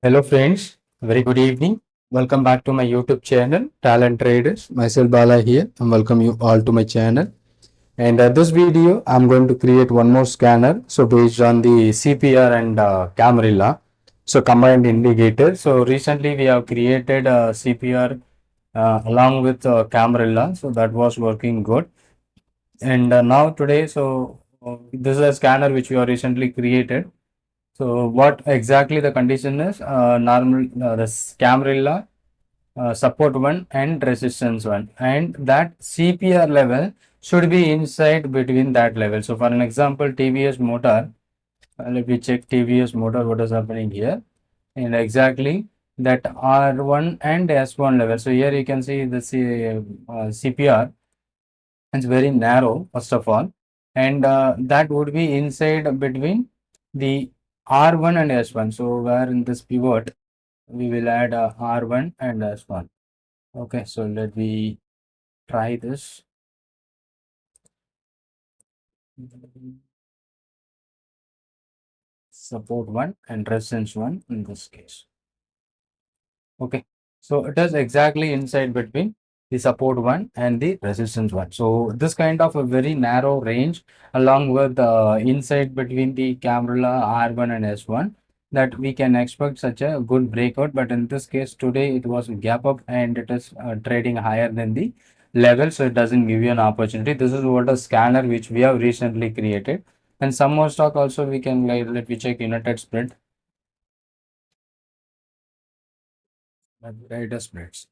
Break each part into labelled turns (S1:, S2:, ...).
S1: Hello friends, very good evening. Welcome back to my YouTube channel, Talent Traders. Myself Bala here and welcome you all to my channel. And this video, I'm going to create one more scanner. So based on the CPR and Camarilla, so combined indicator. So recently we have created a CPR along with Camarilla. So that was working good. And now today, this is a scanner which we have recently created. So what exactly the condition is? Normal the Camarilla support one and resistance one, and that CPR level should be inside between that level. So for an example, TVS motor. Let me check TVS motor. What is happening here? And exactly that R1 and S1 level. So here you can see the CPR. It's very narrow first of all, and that would be inside between the R1 and S1. So where in this pivot we will add R1 and S1. Okay, so let me try this. Support 1 and resistance 1 in this case. Okay, so it is exactly inside between the support 1 and the resistance 1. So this kind of a very narrow range along with inside between the Camarilla R1 and S1, that we can expect such a good breakout. But in this case today it was a gap up and it is trading higher than the level, so it doesn't give you an opportunity. This is what a scanner which we have recently created. And some more stock also we can, like, let me check United Spread. Right, spreads.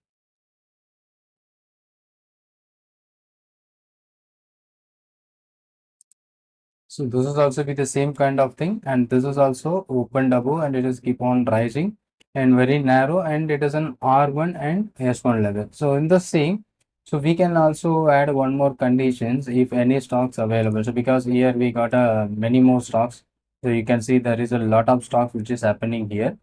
S1: So this is also be the same kind of thing, and this is also opened above and it is keep on rising and very narrow, and it is an R1 and S1 level. So in the same, so we can also add one more conditions if any stocks available. So because here we got many more stocks, so you can see there is a lot of stocks which is happening here.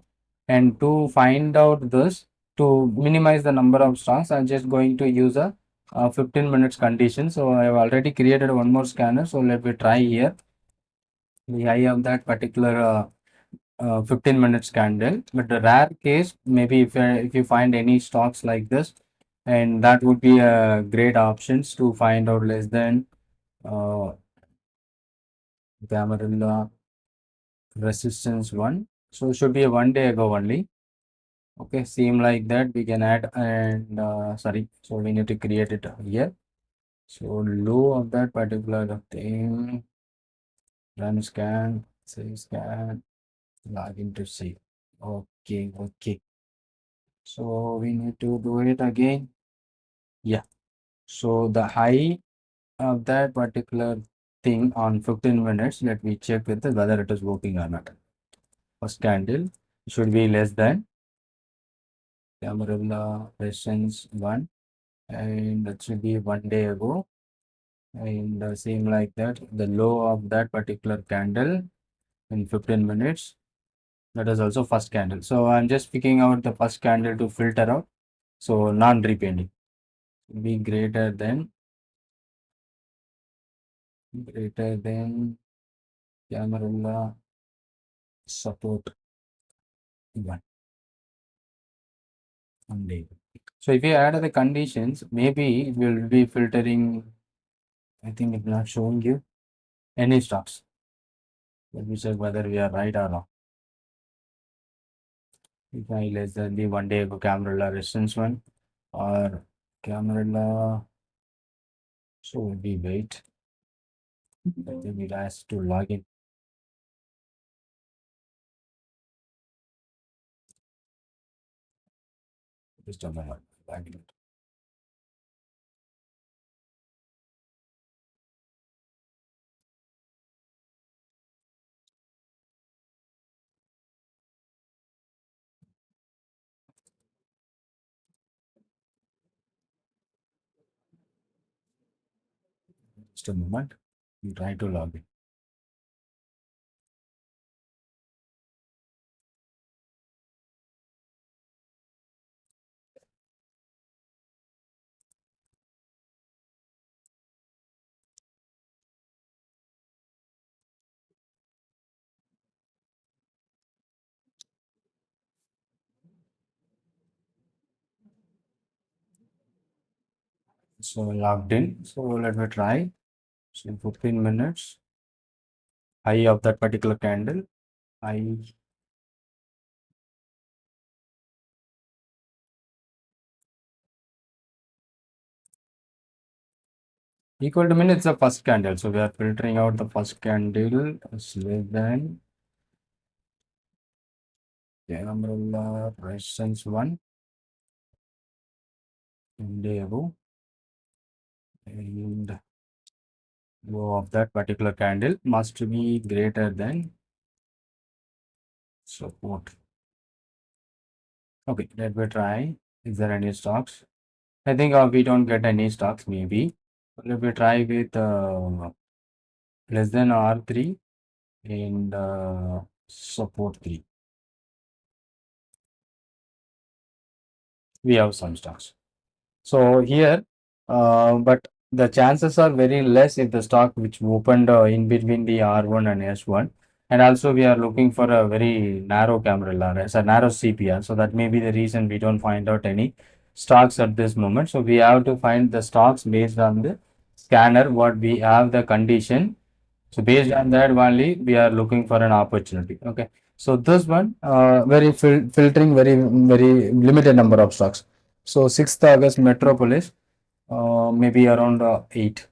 S1: And to find out this, to minimize the number of stocks, I'm just going to use a 15 minutes condition. So I have already created one more scanner. So let me try here the high of that particular 15 minutes candle. But the rare case, maybe if you find any stocks like this, and that would be a great options to find out less than uh, Camarilla resistance one. So should be a 1 day ago only. Okay, seem like that we can add, and sorry, so we need to create it here. So low of that particular thing, run scan, save scan, log into see. Okay, okay. So we need to do it again. Yeah. So the high of that particular thing on 15 minutes, let me check with it whether it is working or not. First candle should be less than Camarilla resistance 1, and that should be 1 day ago. And same like that, the low of that particular candle in 15 minutes, that is also first candle. So I'm just picking out the first candle to filter out. So non-repeating be greater than Camarilla support 1 on day. So if you add the conditions, maybe it will be filtering. I think it's not showing you any stocks. Let me check whether we are right or wrong. If I less than the 1 day ago Camarilla resistance 1 or Camarilla, so we wait. I think it has to log in. Just a moment. Logging. Just a moment. We try to log in. So logged in, so let me try. So 15 minutes, high of that particular candle, high equal to minutes the first candle. So we are filtering out the first candle is less than the umbrella resistance 1 and day above and low of that particular candle must be greater than support. Okay, let me try. Is there any stocks? I think we don't get any stocks maybe. Let me try with less than R3 and support 3. We have some stocks. So here, but the chances are very less if the stock which opened in between the R1 and S1. And also we are looking for a very narrow camera, as a narrow CPR. So that may be the reason we don't find out any stocks at this moment. So we have to find the stocks based on the scanner, what we have the condition. So based on that only we are looking for an opportunity. Okay. So this one very filtering very limited number of stocks. So 6th August Metropolis, maybe around 8.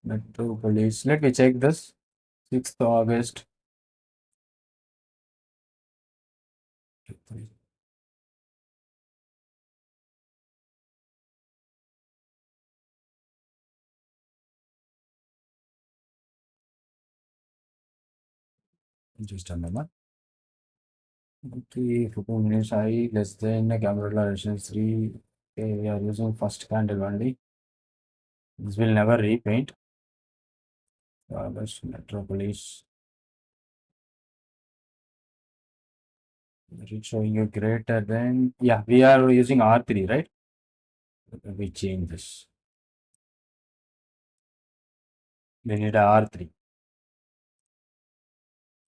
S1: Metropolis. Let me check this. 6th August. Just a moment. Okay, 15 minutes high, less than a camera resistance 3. Okay, we are using first candle only. This will never repaint. August Metropolis. It is showing you greater than, yeah, we are using R3, right? We change this. We need a R3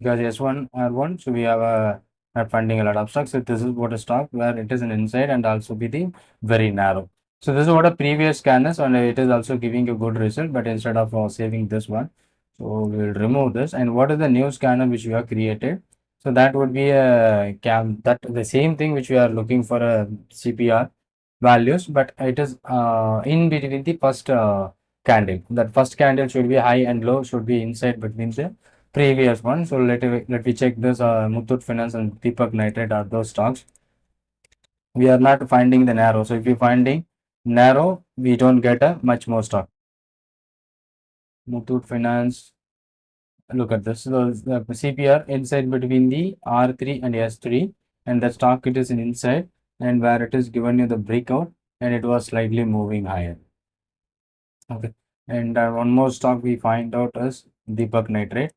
S1: because S1 R1, so we have a not finding a lot of stocks. So this is what a stock where it is an inside and also be the very narrow. So this is what a previous scan is, and it is also giving a good result. But instead of saving this one, so we will remove this. And what is the new scanner which we have created? So that would be a cam, that the same thing which we are looking for a CPR values, but it is in between the first candle. That first candle should be high and low, should be inside between the previous one. So let me check this. Muthoot Finance and Deepak Nitrite are those stocks. We are not finding the narrow. So if you're finding narrow, we don't get a much more stock. Muthoot Finance. Look at this. So the CPR inside between the R3 and S3, and the stock it is in inside, and where it is given you the breakout, and it was slightly moving higher. Okay. And one more stock we find out is Deepak Nitrite.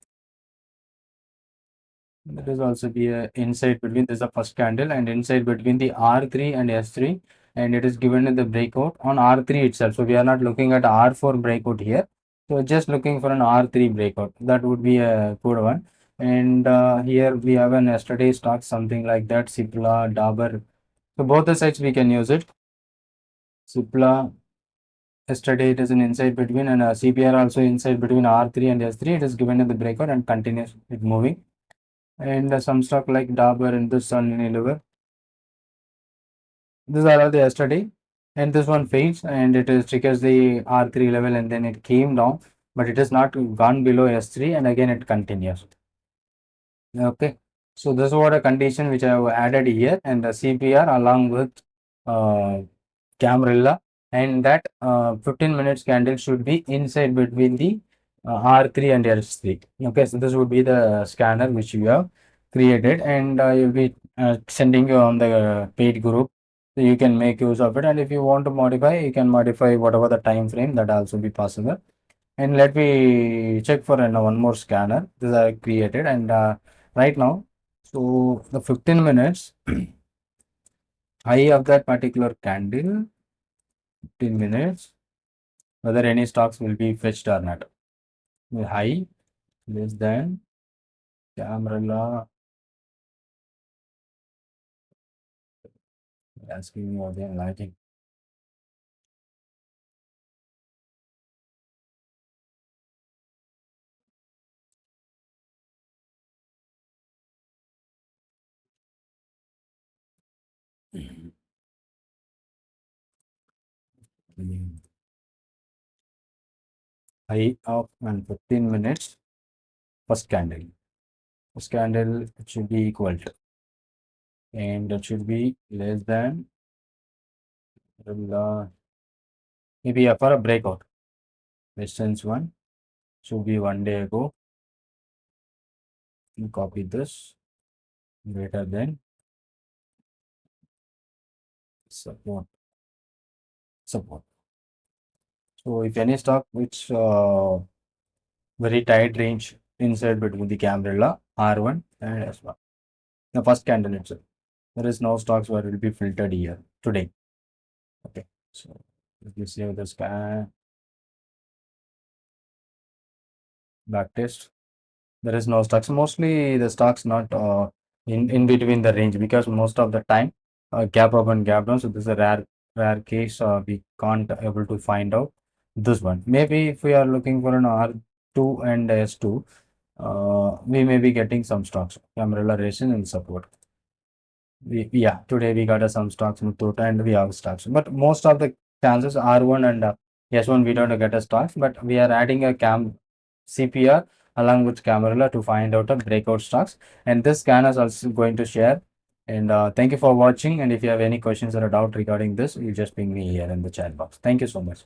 S1: That is also be a inside between this is the first candle and inside between the R3 and S3, and it is given in the breakout on R3 itself. So we are not looking at R4 breakout here. So just looking for an R3 breakout. That would be a good one. And here we have an yesterday stock something like that, Cipla, Dabur. So both the sides we can use it. Cipla. Yesterday it is an inside between and CPR also inside between R3 and S3. It is given in the breakout and continues it moving. And some stock like Dabur and this Sun Unilever. These are all the yesterday. And this one fades and it is triggers the R3 level and then it came down, but it has not gone below S3 and again it continues. Okay. So this is what a condition which I have added here and the CPR along with uh, Camarilla, and that 15 minutes candle should be inside between the R3 and S3. Okay, so this would be the scanner which you have created, and you'll be sending you on the paid group, so you can make use of it. And if you want to modify, you can modify whatever the time frame, that also be possible. And let me check for one more scanner. This I created, and right now, so the 15 minutes high of that particular candle. 15 minutes, whether any stocks will be fetched or not. High, less than, Camarilla, asking me again lighting. high of and 15 minutes. First candle. First candle it should be equal to, and it should be less than maybe for a breakout. Resistance one should be 1 day ago. You copy this greater than support. So if any stock which very tight range inside between the umbrella R1 and S1, the first candle itself, there is no stocks where it will be filtered here today. Okay, so if you save the scan back test, there is no stocks. Mostly the stocks not in between the range, because most of the time gap up and gap down. So this is a rare case. We can't able to find out this one. Maybe if we are looking for an R2 and S2, we may be getting some stocks. Umbrella Racing and support. Yeah, today we got some stocks Muthoot and we have stocks, but most of the chances R1 and S1 we don't get a stocks, but we are adding a CPR along with Camarilla to find out a breakout stocks, and this scanner is also going to share. And thank you for watching, and if you have any questions or a doubt regarding this, you just ping me here in the chat box. Thank you so much.